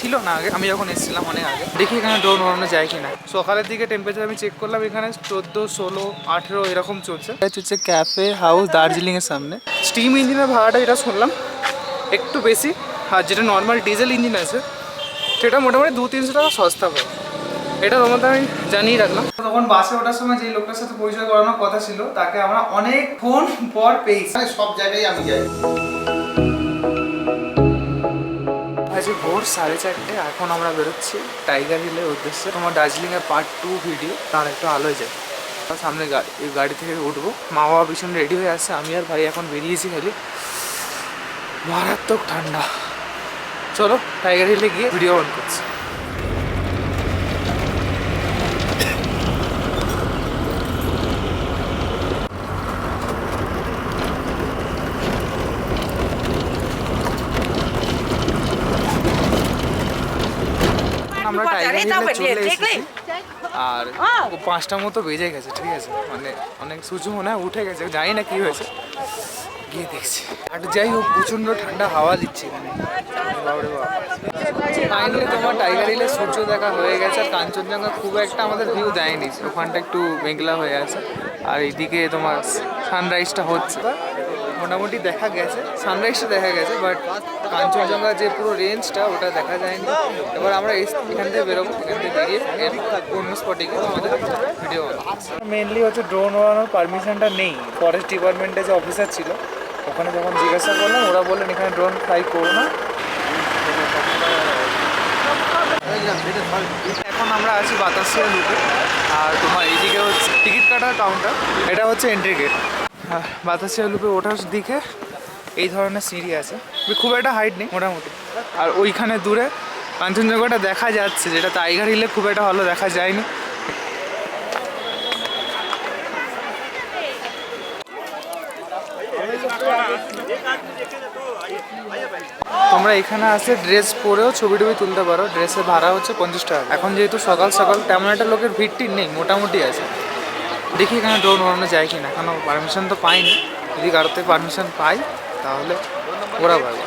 ছিল না আগে, আমি যখন এসেছিলাম অনেক আগে। দেখি এখানে ড্রোন ওড়ানো যায় কিনা। সকালের দিকে টেম্পারেচার আমি চেক করলাম, এখানে 14, 16, 18 এরকম চলছে। হচ্ছে ক্যাফে হাউস দার্জিলিং এর সামনে। স্টিম ইঞ্জিনের ভাড়াটা যেটা শুনলাম একটু বেশি, আর যেটা নর্মাল ডিজেল ইঞ্জিন আছে সেটা মোটামুটি 200-300 টাকা সস্তা হয়। এটা তোমাদের আমি জানিয়ে রাখলাম। তখন বাসে ওঠার সময় যে লোকটার সাথে পরিচয় করানোর কথা ছিল তাকে আমরা অনেকক্ষণ পর পেয়েছি। সব জায়গায় আমি যাই। আজ ভোর 4:30, এখন আমরা বেরোচ্ছি টাইগার হিলের উদ্দেশ্যে। তোমার দার্জিলিংয়ের পার্ট 2 ভিডিও, তার একটু আলোয় যায়। সামনে এই গাড়ি থেকে উঠবো, মা বাবা পিছনে রেডি হয়ে আসছে, আমি আর ভাই এখন বেরিয়েছি। খালি মারাত্মক ঠান্ডা। চলো টাইগার হিলে গিয়ে ভিডিও অন করছি। আমরা টাইগার হিলে চলে এসেছি আর 5টা মতো বেজে গেছে, ঠিক আছে। মানে অনেক সূর্য মনে হয় উঠে গেছে, জানি না কি হয়েছে, গিয়ে দেখছি। আর যাই হোক প্রচণ্ড ঠান্ডা হাওয়া দিচ্ছে এখানে। ফাইনালি তোমার টাইগার হিলে সূর্য দেখা হয়ে গেছে। আর কাঞ্চনজঙ্ঘা খুব একটা আমাদের ভিউ দেয়নি, ওখানটা একটু মেঘলা হয়ে আছে। আর এইদিকে তোমার সানরাইজটা হচ্ছে, মোটামুটি দেখা গেছে, সানরাইজটা দেখা গেছে, বাট কাঞ্চনজঙ্ঘা যে পুরো রেঞ্জটা ওটা দেখা যায়নি। এবার আমরা এখান থেকে বেরোবো, এখান থেকে বেরিয়ে অন্য স্পটে গিয়ে আমাদের ভিডিও মেনলি হচ্ছে ড্রোন ওড়ানোর পারমিশনটা নেই। ফরেস্ট ডিপার্টমেন্টে যে অফিসার ছিল ওখানে যখন জিজ্ঞাসা করলাম, ওরা বললেন এখানে ড্রোন ফ্লাই করো না। এখন আমরা আছি বাতাসিয়া লুপে, আর তোমার এইদিকে হচ্ছে টিকিট কাটার কাউন্টার, এটা হচ্ছে এন্ট্রি গেট। বাতাসিয়া লুপে ওঠার দিকে এই ধরনের সিঁড়ি আছে, খুব একটা হাইট নেই মোটামুটি। আর ওইখানে দূরে কাঞ্চনজঙ্ঘাটা দেখা যাচ্ছে, যেটা টাইগার হিলে খুব একটা ভালো দেখা যায়নি। তোমরা এখানে আসে ড্রেস পরেও ছবি টবি তুলতে পারো। ড্রেসের ভাড়া হচ্ছে 50 টাকা। এখন যেহেতু সকাল সকাল তেমন একটা লোকের ভিড় নেই, মোটামুটি আছে। দেখি এখানে ড্রোন ওড়ানো যায় কিনা, এখনো পারমিশন তো পাইনি। যদি কারোতে পারমিশন পাই তাহলে ওরা পারবে।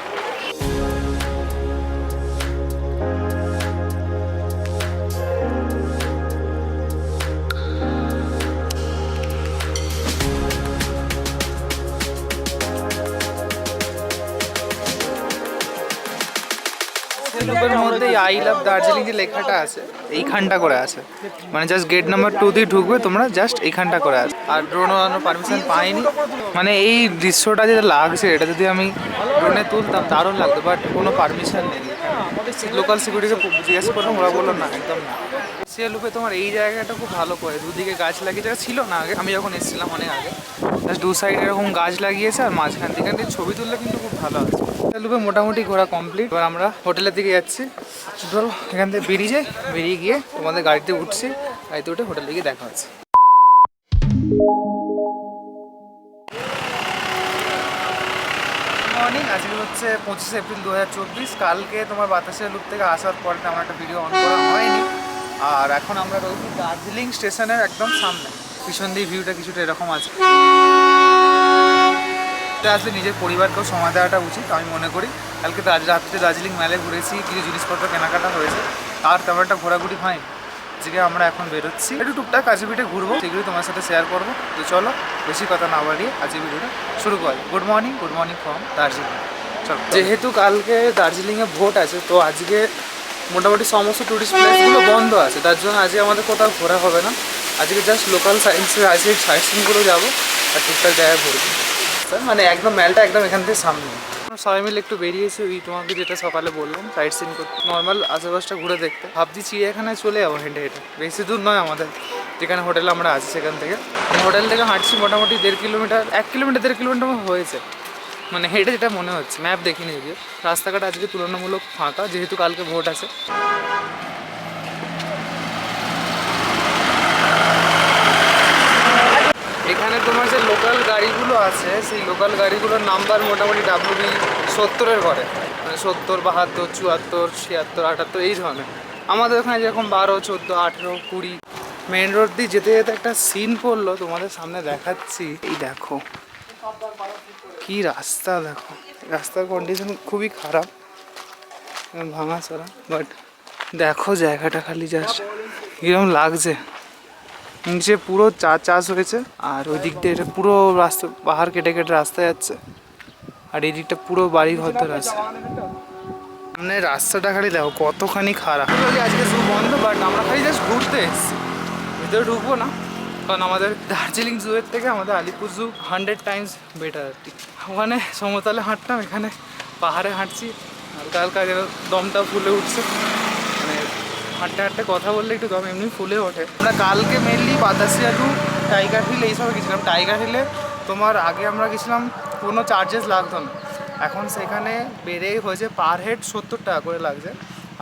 লুপের মধ্যে আই লাভ দার্জিলিং যে লেখাটা আছে এইখানটা করে আছে, মানে জাস্ট গেট নাম্বার 2 দিয়ে ঢুকবে তোমরা, জাস্ট এইখানটা করে আছে। আর ড্রোন ওড়ানোর পারমিশন পাইনি। মানে এই দৃশ্যটা যেটা লাগছে এটা যদি আমি ড্রোনে তুলতাম দারুণ লাগতো, বাট কোনো পারমিশন নেই। লোকাল সিকিউরিটিকে জিজ্ঞাসা করলাম, ওরা বললো না, একদম না। সে লুপে তোমার এই জায়গাটা খুব ভালো করে দুদিকে গাছ লাগিয়ে, যেটা ছিল না আগে, আমি যখন এসেছিলাম অনেক আগে। জাস্ট দু সাইডে এরকম গাছ লাগিয়েছে, আর মাঝখান থেকে ছবি তুললে কিন্তু খুব ভালো আছে। লুপে মোটামুটি ঘোরা কমপ্লিট। এবার আমরা হোটেলের দিকে যাচ্ছি। ধরো এখান থেকে বেরিয়ে যাই, বেরিয়ে গিয়ে তোমাদের গাড়িতে উঠছি, গাড়িতে উঠে হোটেলে গিয়ে দেখা হচ্ছে। মর্নিং, আজকে হচ্ছে 25 এপ্রিল 2024। কালকে তোমার বাতাসিয়া লুপ থেকে আসার পরে আমার একটা ভিডিও অন করা হয়নি। আর এখন আমরা রয়েছি দার্জিলিং স্টেশনের একদম সামনে। পিছন দিয়ে ভিউটা কিছুটা এরকম আছে। আসলে নিজের পরিবারকেও সময় দেওয়াটা উচিত আমি মনে করি। কালকে রাত্রে দার্জিলিং মেলে ঘুরেছি, কিছু জিনিসপত্র কেনাকাটা হয়েছে, আর তেমন একটা ঘোরাঘুরি হয়নি। আজকে আমরা এখন বেরোচ্ছি, একটু টুকটাক কাছে পিঠে ঘুরবো, সেগুলো তোমার সাথে শেয়ার করবো। তো চলো বেশি কথা না বাড়িয়ে আজকে ভিডিওটা শুরু করি। Good morning from Darjeeling. চলো, যেহেতু কালকে দার্জিলিংয়ে ভোট আছে, তো আজকে মোটামুটি সমস্ত টুরিস্ট প্লেসগুলো বন্ধ আছে, তার জন্য আজকে আমাদের কোথাও ঘোরা হবে না। আজকে জাস্ট লোকাল সাইট সিনগুলো যাবো আর টুকটাক জায়গায় ঘুরবো। মানে একদম মেলটা একদম এখান থেকে সামনে। সবাই মিলে একটু বেরিয়েছি, ওই তোমাকে যেটা সকালে বললাম সাইট সিন করতে, নর্মাল আশেপাশটা ঘুরে দেখতে। ভাবছি চিড়িয়াখানায় চলে যাবো হেঁটে হেঁটে, বেশি দূর নয় আমাদের যেখানে হোটেলে আমরা আছি সেখান থেকে। হোটেল থেকে হাঁটছি মোটামুটি 1.5 কিলোমিটার, 1 কিলোমিটার 1.5 কিলোমিটার হয়েছে, মানে হেঁটে যেটা মনে হচ্ছে। ম্যাপ দেখিনি যদিও। রাস্তাঘাট আজকে তুলনামূলক ফাঁকা, যেহেতু কালকে ভোট আছে। এখানে তোমার যে লোকাল গাড়িগুলো আছে সেই লোকাল গাড়িগুলোর নাম্বার মোটামুটি WB 70-এর ঘরে, মানে 70, 72, 74, 76, 78 এই ধরনের। আমাদের ওখানে যেরকম 12, 14, 18, 20। মেন রোড দিয়ে যেতে যেতে একটা সিন পড়লো, তোমাদের সামনে দেখাচ্ছি। এই দেখো কি রাস্তা, দেখো রাস্তার কন্ডিশন খুবই খারাপ, ভাঙা চড়া, বাট দেখো জায়গাটা খালি জাস্ট কিরকম লাগছে। নিচে পুরো চা চাষ হয়েছে, আর ওই দিক দিয়ে এটা পুরো রাস্তা পাহাড় কেটে কেটে রাস্তা যাচ্ছে, আর এই দিকটা পুরো বাড়ি ঘর ধরে আছে। মানে রাস্তাটা খালি দেখো কতখানি খারাপ। আজকে জু বন্ধ, বাট আমরা খালি জাস্ট ঘুরতে এসেছি, ভিতরে ঢুকবো না, কারণ আমাদের দার্জিলিং জুয়ের থেকে আমাদের আলিপুর জু 100 টাইমস বেটার আর কি। ওখানে সমতলে হাঁটতাম, এখানে পাহাড়ে হাঁটছি, হালকা হালকা যেন দমটা ফুলে উঠছে, মানে হাঁটতে হাঁটতে কথা বললে একটু দম এমনি ফুলে ওঠে। আমরা কালকে mainly Batasia to Tiger Hill এইসবে গেছিলাম। টাইগার হিলে তোমার আগে আমরা গেছিলাম কোনো চার্জেস লাগতো না, এখন সেখানে বেড়েই হয়েছে পার হেড 70 টাকা করে লাগছে।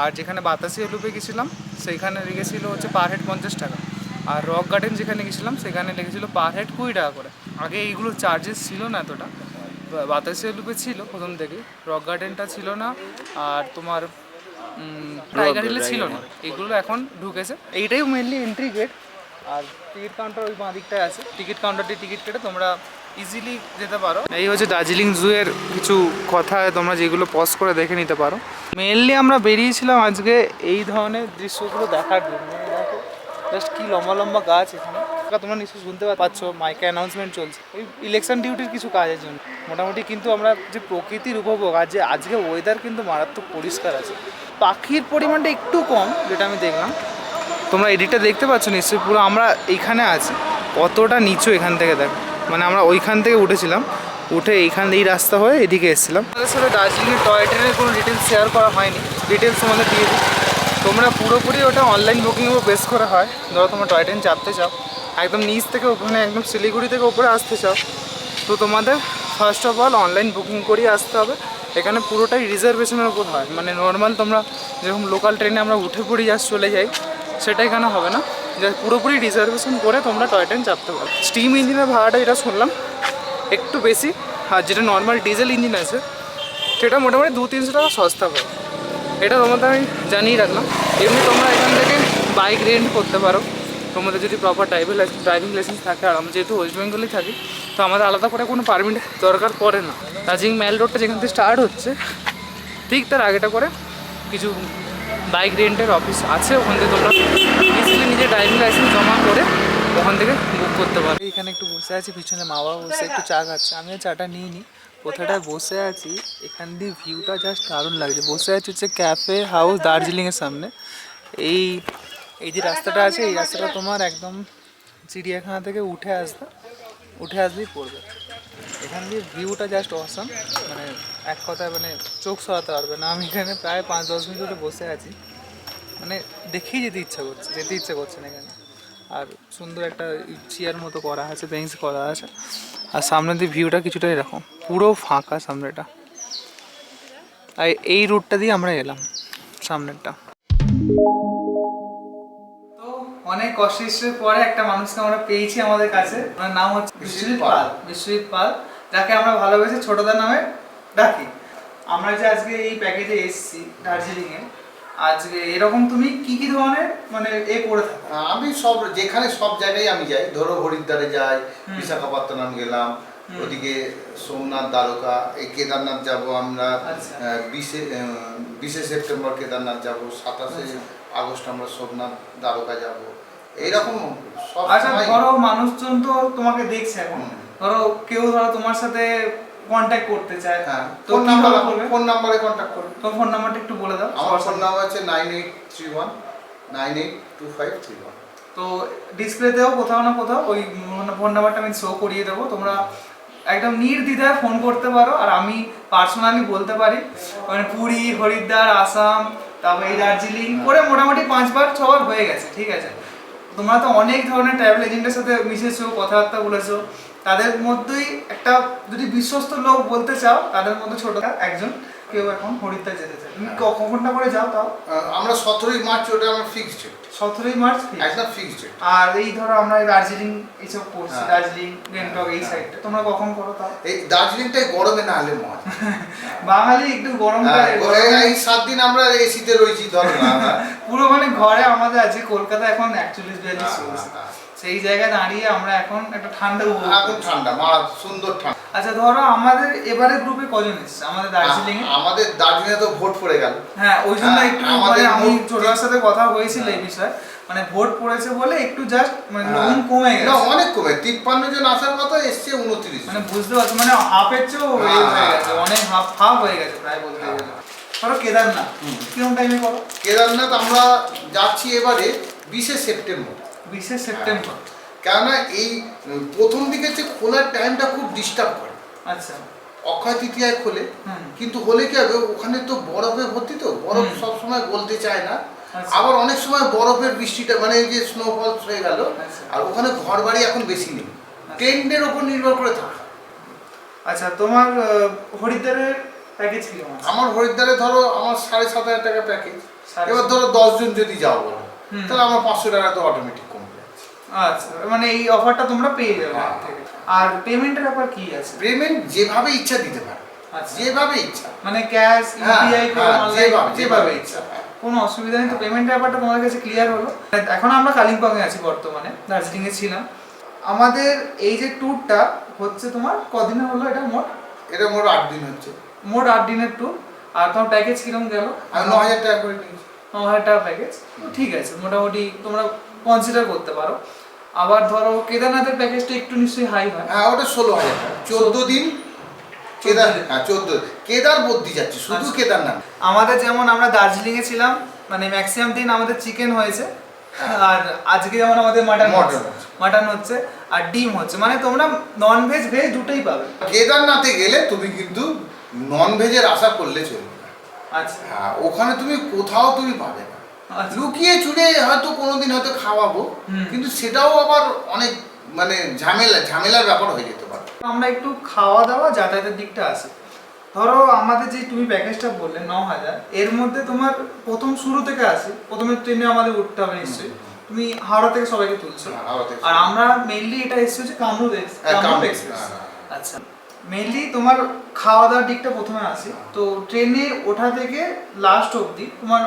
আর যেখানে বাতাসিয়া লুপে গেছিলাম সেইখানে লেগেছিল হচ্ছে পার হেড 50 টাকা। আর রক গার্ডেন যেখানে গেছিলাম সেখানে লেগেছিলো পার হেড 20 টাকা করে। আগে এইগুলো চার্জেস ছিল না এতটা, বাতাসিয়া লুপে ছিল প্রথম থেকেই, রক গার্ডেনটা ছিল না, আর তোমার টাইগার হিলে ছিল না, এগুলো এখন ঢুকেছে। এইটাই মেনলি এন্ট্রি গেট, আর টিকিট কাউন্টার ওই বাঁ দিকটায় আছে। টিকিট কাউন্টারটি টিকিট কেটে তোমরা ইজিলি যেতে পারো। এই হচ্ছে দার্জিলিং জু এর কিছু কথা, তোমরা যেগুলো পজ করে দেখে নিতে পারো। মেনলি আমরা বেরিয়েছিলাম আজকে এই ধরনের দৃশ্যগুলো দেখার জন্য। দেখো জাস্ট কি লম্বা লম্বা গাছ এখানে, তোমরা নিশ্চয়ই শুনতে পাচ্ছ মাইকে অ্যানাউন্সমেন্ট চলছে এই ইলেকশন ডিউটির কিছু কাজের জন্য মোটামুটি। কিন্তু আমরা যে প্রকৃতির উপভোগ, আর যে আজকে ওয়েদার কিন্তু মারাত্মক পরিষ্কার আছে, পাখির পরিমাণটা একটু কম যেটা আমি দেখলাম। তোমরা এডিটটা দেখতে পাচ্ছ নিশ্চয়ই, পুরো আমরা এইখানে আছি, কতটা নিচু এখান থেকে দেখো, মানে আমরা ওইখান থেকে উঠেছিলাম, উঠে এইখান এই রাস্তা হয়ে এদিকে এসেছিলাম। আমাদের সাথে দার্জিলিংয়ের টয় ট্রেনের কোনো ডিটেলস শেয়ার করা হয়নি, ডিটেলস তোমাদের দিয়ে দিই। তোমরা পুরোপুরি ওটা অনলাইন বুকিংয়ের উপর বেস করা হয়। ধরো তোমরা টয় ট্রেন চাপতে চাও, একদম নিচ থেকে ওখানে একদম শিলিগুড়ি থেকে উপরে আসতে চাও, তো তোমাদের first of all online booking করিয়ে আসতে হবে। এখানে পুরোটাই রিজার্ভেশনের উপর হয়, মানে নর্মাল তোমরা যেরকম লোকাল ট্রেনে আমরা উঠে পড়ি জাস্ট চলে যাই, সেটা এখানে হবে না, যে পুরোপুরি রিজার্ভেশন করে তোমরা টয় ট্রেন চাপতে পারো। স্টিম ইঞ্জিনের ভাড়াটা যেটা শুনলাম একটু বেশি, আর যেটা নর্মাল ডিজেল ইঞ্জিন আছে সেটা মোটামুটি 200-300 টাকা সস্তা হয়। এটা তোমাদের আমি জানিয়ে রাখলাম। এমনি তোমরা এখান থেকে বাইক রেন্ট করতে পারো, তোমাদের যদি প্রপার ড্রাইভিং লাইসেন্স থাকে। আর আমি যেহেতু ওয়েস্ট বেঙ্গলেই থাকি, তো আমাদের আলাদা করে কোনো পারমিট দরকার পড়ে না। দার্জিলিং ম্যাল রোডটা যেখান থেকে স্টার্ট হচ্ছে ঠিক তার আগেটা করে কিছু বাইক রেন্টের অফিস আছে, ওখান থেকে তোমরা ইজিলি নিজের ড্রাইভিং লাইসেন্স জমা করে ওখান থেকে বুক করতে পারো। এখানে একটু বসে আছি, পিছনে মা বাবা বসে একটু চা খাচ্ছে, আমিও চাটা নিইনি, কোথাটায় বসে আছি। এখান দিয়ে ভিউটা জাস্ট দারুণ লাগছে। বসে আছি হচ্ছে ক্যাফে হাউস দার্জিলিংয়ের সামনে। এই যে রাস্তাটা আছে, এই রাস্তাটা তোমার একদম চিড়িয়াখানা থেকে উঠে আসলেই পড়বে। এখান দিয়ে ভিউটা জাস্ট অসাম, মানে এক কথায় মানে চোখ সরাতে পারবে না। আমি এখানে প্রায় 5-10 মিনিট ধরে বসে আছি, মানে দেখেই যেতে ইচ্ছা করছে না এখানে। আর সুন্দর একটা চেয়ার মতো করা আছে, বেঞ্চ করা আছে, আর সামনে দিয়ে ভিউটা কিছুটা এরকম, পুরো ফাঁকা সামনেটা। আর এই রুটটা দিয়ে আমরা এলাম সামনেরটা। তো অনেক কষ্টের পরে একটা মানুষকে আমরা পেয়েছি আমাদের কাছে, ওনার নাম হচ্ছে বিশ্বজিৎ পাল, যাকে আমরা ভালোবেসে ছোটদার নামে ডাকি। আমরা যে আজকে এই প্যাকেজে এসেছি দার্জিলিংয়ে, আজকে এরকম তুমি কি কি ধরনের মানে করে থাকো? আমি সব জায়গায় আমি যাই। ধরো হরিদ্বারে যাই, বিশাখাপত্তনম গেলাম, ওদিকে সোমনাথ, দ্বারকা, এই কেদারনাথ যাব আমরা। 20 সেপ্টেম্বর কেদারনাথ যাব, 27 আগস্ট আমরা সোমনাথ দ্বারকা যাব, এইরকম সব। আচ্ছা ধরো মানুষজন তো তোমাকে দেখছে এখন, ধরো কেউ ধরো তোমার সাথে কন্ট্যাক্ট করতে চায়, তো ফোন নাম্বারে কন্ট্যাক্ট করবে। তো ফোন নাম্বারটা একটু বলে দাও। আমার ফোন নাম্বার আছে 9831982531। তো ডিসপ্লেতেও কোথাও না কোথাও ওই ফোন নাম্বারটা আমি শো করিয়ে দেবো, তোমরা একদম নির্দ্বিধায় ফোন করতে পারো। আর আমি পার্সোনালি বলতে পারি, মানে পুরী, হরিদ্বার, আসাম, তারপর এই দার্জিলিং করে মোটামুটি 5-6 বার হয়ে গেছে, ঠিক আছে। তোমরা তো অনেক ধরনের ট্রাভেল এজেন্টের সাথে মিশেছো, কথাবার্তা বলেছো, তাদের মধ্যেই একটা যদি বিশ্বস্ত লোক বলতে চাও, তাদের মধ্যে ছোট একজন কেউ এখন হরিদ্বার যেতে চায়, তুমি কখনটা করে যাও? তাও আমরা 17ই মার্চ, ওটা আমার ফিক্সড ডেট। 17ই মার্চ একদম ফিক্সড ডেট। আর এই ধরো আমরা দার্জিলিং এইসব করছি, দার্জিলিং, গ্যাংটক এই সাইডটা তোমরা কখন করো? তাও এই দার্জিলিংটাই গরমে না হলে মজা। বাঙালি একটু গরমটা, এই 7 দিন আমরা এসিতে রয়েছি ধরো না, পুরো মানে ঘরে আমাদের আছে। কলকাতা এখন 41-42 চলছে, সেই জায়গায় দাঁড়িয়ে আমরা এখন একটা ঠান্ডা, এখন ঠান্ডা, সুন্দর ঠান্ডা। আচ্ছা ধরো আমাদের এবারে গ্রুপে কজন এসেছে আমাদের দার্জিলিং এ? আমাদের দার্জিলিংয়ে তো ভোট পড়ে গেল। হ্যাঁ ওই জন্য একটু আমাদের মানে আমি মোট ছোটর সাথে কথা হয়েছিল এই বিষয়ে, মানে ভোট পড়েছে বলে একটু জাস্ট মানে লোন কমে না গেছে। অনেক কমে, 53 জন আসার কথা, এসছে 29 মানে বুঝতে পারছো মানে হাফের চেয়েও হয়ে গেছে, অনেক হাফ হয়ে গেছে প্রায় বলতে গেলে। ধরো কেদারনাথ কিরকম টাইমে করো? কেদারনাথ আমরা যাচ্ছি এবারে 20 সেপ্টেম্বর। 20 সেপ্টেম্বর। কেননা এই প্রথম দিকে যে খোলার টাইমটা খুব ডিস্টার্ব করে। আচ্ছা। অক্ষয় তৃতীয়ায় খোলে, কিন্তু হলে কি হবে ওখানে তো বরফে ভর্তি, তো বরফ সবসময় গলতে চায় না। আবার অনেক সময় বরফের বৃষ্টিটা মানে এই যে স্নোফল হয়ে গেল, আর ওখানে ঘর বাড়ি এখন বেশি নেই, টেন্টের ওপর নির্ভর করে থাকা। আচ্ছা তোমার হরিদ্বারের প্যাকেজ কি আছে? আমার হরিদ্বারে ধরো আমার 7,500 টাকা প্যাকেজ। এবার ধরো 10 জন যদি যাও বলো, তাহলে আমার 500 টাকা তো অটোমেটিক কমে যাচ্ছে। আচ্ছা মানে এই অফারটা তোমরা পেয়ে যাবে। আর পেমেন্টের ব্যাপার কি আছে? পেমেন্ট যেভাবে ইচ্ছা দিতে পারো, যেভাবে ইচ্ছা, মানে ক্যাশ, ইউপিআই, অনলাইন, যেভাবে ইচ্ছা, ইচ্ছা। কোনো অসুবিধা নেই। তো পেমেন্টের ব্যাপারটা তোমার কাছে ক্লিয়ার হলো। এখন আমরা কালিম্পংয়ে আছি বর্তমানে, দার্জিলিংয়ে ছিলাম। আমাদের এই যে ট্যুরটা হচ্ছে তোমার কদিনে হলো এটা মোট? এটা মোট 8 দিন হচ্ছে। মোট 8 দিনের ট্যুর। আর তোমার প্যাকেজ কিরকম গেল? আমি 9,000 টাকা করে নিয়েছি। 9,000 টাকা প্যাকেজ, ঠিক আছে, মোটামুটি তোমরা কনসিডার করতে পারো। আবার ধরো কেদারনাথের প্যাকেজটা একটু নিশ্চয়ই হাই হয়। হ্যাঁ ওটা 16,000 টাকা, 14 দিন কেদার। হ্যাঁ 14 কেদার বদ্রি যাচ্ছে, শুধু কেদারনাথ। আমাদের যেমন আমরা দার্জিলিংয়ে ছিলাম মানে ম্যাক্সিমাম দিন আমাদের চিকেন হয়েছে, আর আজকে যেমন আমাদের মাটন হচ্ছে আর ডিম হচ্ছে, মানে তোমরা নন ভেজ ভেজ দুটোই পাবে। কেদারনাথে গেলে তুমি কিন্তু নন ভেজের আশা করলে চলবে না। আচ্ছা। হ্যাঁ ওখানে তুমি কোথাও তুমি পাবে না। আচ্ছা। লুকিয়ে চুরে হয়তো কোনোদিন হয়তো খাওয়াবো, কিন্তু সেটাও আবার অনেক মানে ঝামেলার ব্যাপার হয়ে যেতে পারে। আমরা একটু খাওয়া দাওয়া যাতায়াতের দিকটা আসি। ধরো আমাদের যে তুমি প্যাকেজটা বললে 9,000, এর মধ্যে তোমার প্রথম শুরু থেকে আসি, প্রথমে ট্রেনে আমাদের উঠতে হবে নিশ্চয়ই। তুমি হাওড়া থেকে সবাইকে তুলছো, আর আমরা মেইনলি এটা এসেছি হচ্ছে কামরূপ এক্সপ্রেস। আচ্ছা মেইনলি তোমার খাওয়া দাওয়ার দিকটা প্রথমে আসি। তো ট্রেনে ওঠা থেকে লাস্ট অবধি তোমার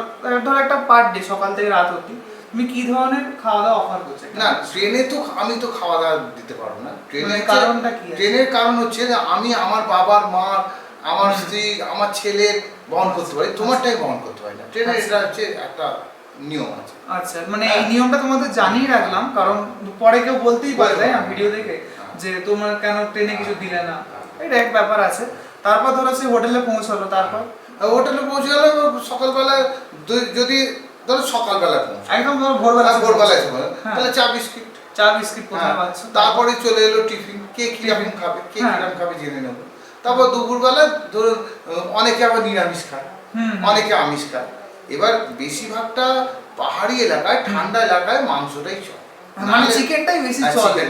ধরো একটা পার ডে সকাল থেকে রাত অবধি তুমি কি ধরনের খাওয়া দাওয়া অফার করছো? না ট্রেনে তো আমি তো খাওয়া দাওয়া দিতে পারবো না। ট্রেনের কারণটা কি? ট্রেনের কারণ হচ্ছে যে আমি আমার বাবার, মা, আমার স্ত্রী, আমার ছেলের বহন করতে পারি, তোমারটাই বহন করতে পারি না। ট্রেনের এটা হচ্ছে একটা নিয়ম আছে। আচ্ছা মানে এই নিয়মটা তোমাদের জানিয়ে রাখলাম, কারণ পরে কেউ বলতেই পারে তাই না ভিডিও দেখে যে তোমরা কেন ট্রেনে কিছু দিলে না, এটা এক ব্যাপার আছে। তারপর ধরো সেই হোটেলে পৌঁছালো, তারপর হোটেলে পৌঁছে গেলে সকালবেলা যদি ধরো সকালবেলা পৌঁছে একদম ধরো ভোরবেলায় তাহলে চা বিস্কিট কোথায় পাচ্ছ। তারপরে চলে এলো টিফিন, কে কিরকম খাবে, কে কিরকম খাবে জেনে নেবো। তারপর দুপুরবেলা ধরুন অনেকে আবার নিরামিষ খায়, অনেকে আমিষ খায়। এবার বেশিরভাগটা পাহাড়ি এলাকায়, ঠান্ডা এলাকায় মাংসটাই চলে, মানে চিকেনটাই বেশি চলে।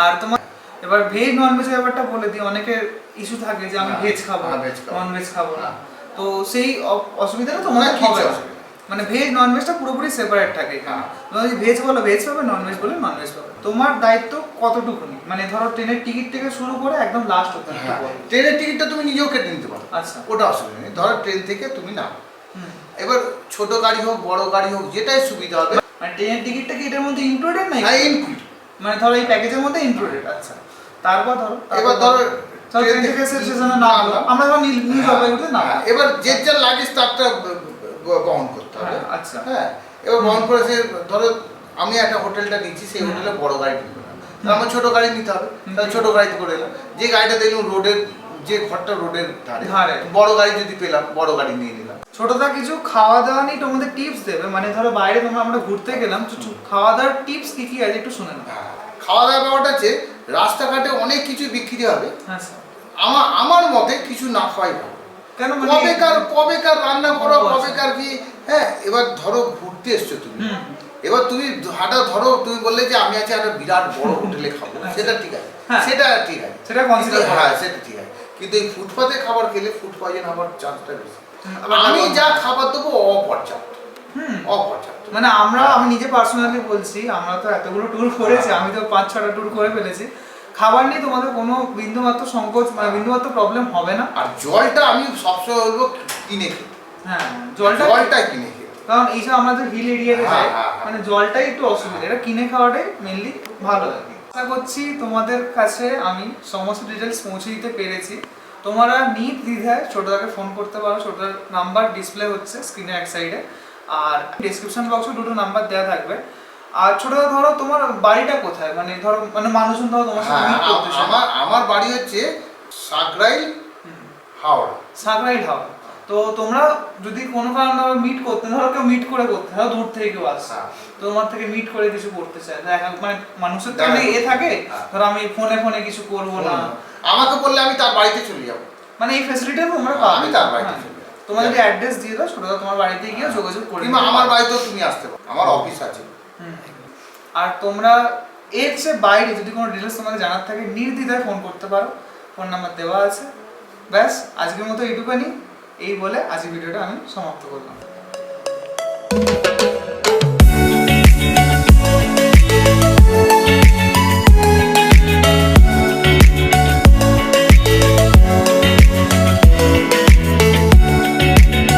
আর তোমার এবার ভেজ নন ভেজ ব্যাপারটা বলে দিই, অনেকের ইস্যু থাকে যে আমি ভেজ খাবো নন ভেজ খাবো না, তো সেই অসুবিধাটা তোমাদের হবে না। মানে ভেজ নন ভেজটা পুরোপুরি সেপারেট থাকে এখানে। তুমি যদি ভেজ বলো ভেজ পাবে, নন ভেজ বলে নন ভেজ পাবে। তোমার দায়িত্ব কতটুকুনি, মানে ধরো ট্রেনের টিকিট থেকে শুরু করে একদম লাস্ট অবধি। ট্রেনের টিকিটটা তুমি নিজেও কেটে নিতে পারো। আচ্ছা ওটা অসুবিধা নেই। ধরো ট্রেন থেকে তুমি নাও, এবার ছোট গাড়ি হোক বড় গাড়ি হোক যেটাই সুবিধা হবে। মানে ট্রেনের টিকিটটা কি এটার মধ্যে ইনক্লুডেড নাই? হ্যাঁ ইনক্লুড, মানে ধরো এই প্যাকেজের মধ্যে ইনক্লুডেড। আচ্ছা তারপর ধরো এবার ধরো ট্রেন থেকে স্টেশনে নামলো, আমরা ধরো নিউ জলপাইগুড়িতে নামলাম, এবার যে যার লাগেজ তারটা বহন করতে হবে। আচ্ছা হ্যাঁ এবার বহন করে সে ধরো আমি একটা হোটেলটা নিচ্ছি, সেই হোটেলে বড় গাড়ি নিতে হবে, তাহলে আমার ছোট গাড়ি নিতে হবে, তাহলে ছোট গাড়িতে করে এলাম। যে গাড়িটা দেখলাম রোডের, যে ঘরটা রোডের ধারে, বড় গাড়ি যদি পেলাম বড় গাড়ি নিয়ে নিলাম। ছোটদা কিছু খাওয়া দাওয়া নিয়ে তোমাদের টিপস দেবে, মানে ধরো বাইরে আমরা ঘুরতে গেলাম, খাওয়া দাওয়ার টিপস কি কি আছে একটু শুনে নাও। খাওয়া দাওয়ার ব্যাপারটা আছে, রাস্তাঘাটে অনেক কিছু বিক্রি হবে, আচ্ছা আমার মতে কিছু না খাওয়াই ভালো। কেন? কবেকার রান্না করো, কবেকার কি। হ্যাঁ এবার ধরো ঘুরতে এসছো তুমি, এবার তুমি ধরো তুমি বললে যে আমি আছি একটা বিরাট বড় হোটেলে খাবো, সেটা ঠিক আছে, সেটা ঠিক আছে, সেটা কনসিডার করা, হ্যাঁ সেটা ঠিক আছে। কিন্তু এই ফুটপাতে খাবার খেলে ফুড পয়জন হওয়ার চান্সটা বেশি। আমি যা খাবার দেবো অপর্যাপ্ত। মানে আমি নিজে পার্সোনালি বলছি, আমরা তো এতগুলো ট্যুর করেছি, আমি তো 5-6টা ট্যুর করে ফেলেছি। খাবার নিয়ে তোমাদের কোনো বিন্দুমাত্র সংকোচ মানে বিন্দুমাত্র প্রবলেম হবে না। আর জলটা আমি সবসময় বলবো কিনে খেতে। হ্যাঁ জলটা কিনে খেতে, কারণ এইসব আমাদের হিল এরিয়াতে যায়, মানে জলটাই একটু অসুবিধা, এটা কিনে খাওয়াটাই মেনলি ভালো আর কি। আশা করছি তোমাদের কাছে আমি সমস্ত ডিটেলস পৌঁছে দিতে পেরেছি। তোমরা নির্দ্বিধায় ছোটদাকে ফোন করতে পারো, ছোটদার নাম্বার ডিসপ্লে হচ্ছে স্ক্রিনের এক সাইডে, আর ডেসক্রিপশন বক্সে দুটো নাম্বার দেওয়া থাকবে। আর ছোটদা ধরো তোমার বাড়িটা কোথায়, মানে ধরো মানে মানুষজন ধরো তোমার সাথে meet করতে চায়। আমার বাড়ি হচ্ছে সাকরাইল হাওড়া। সাকরাইল হাওড়া। তো তোমরা যদি কোনো কারণে মিট করতে, ধরো কেউ মিট করে করতে, ধরো দূর থেকে কেউ আসছে, তোমার থেকে মিট করে কিছু করতে চায়, মানে মানুষের তো অনেক থাকে, ধরো আমি ফোনে কিছু করবো না, আমাকে বললে আমি তার বাড়িতে চলে যাবো, মানে এই ফ্যাসিলিটি তোমরা পাবে। আমি তার বাড়িতে চলে যাবো। তোমার যদি অ্যাড্রেস দিয়ে দাও, ছোটদা তোমার বাড়িতে গিয়ে যোগাযোগ করে কিংবা আমার বাড়িতেও তুমি আসতে পারো, আমার অফিস আছে। আর তোমরা এর চেয়ে বাইরে যদি কোনো ডিটেলস তোমাদের জানার থাকে নির্দ্বিধায় ফোন করতে পারো, ফোন নাম্বার দেওয়া আছে। ব্যাস আজকের মতো এইটুকুনি, এই বলে আজকের ভিডিওটা আমি সমাপ্ত করলাম।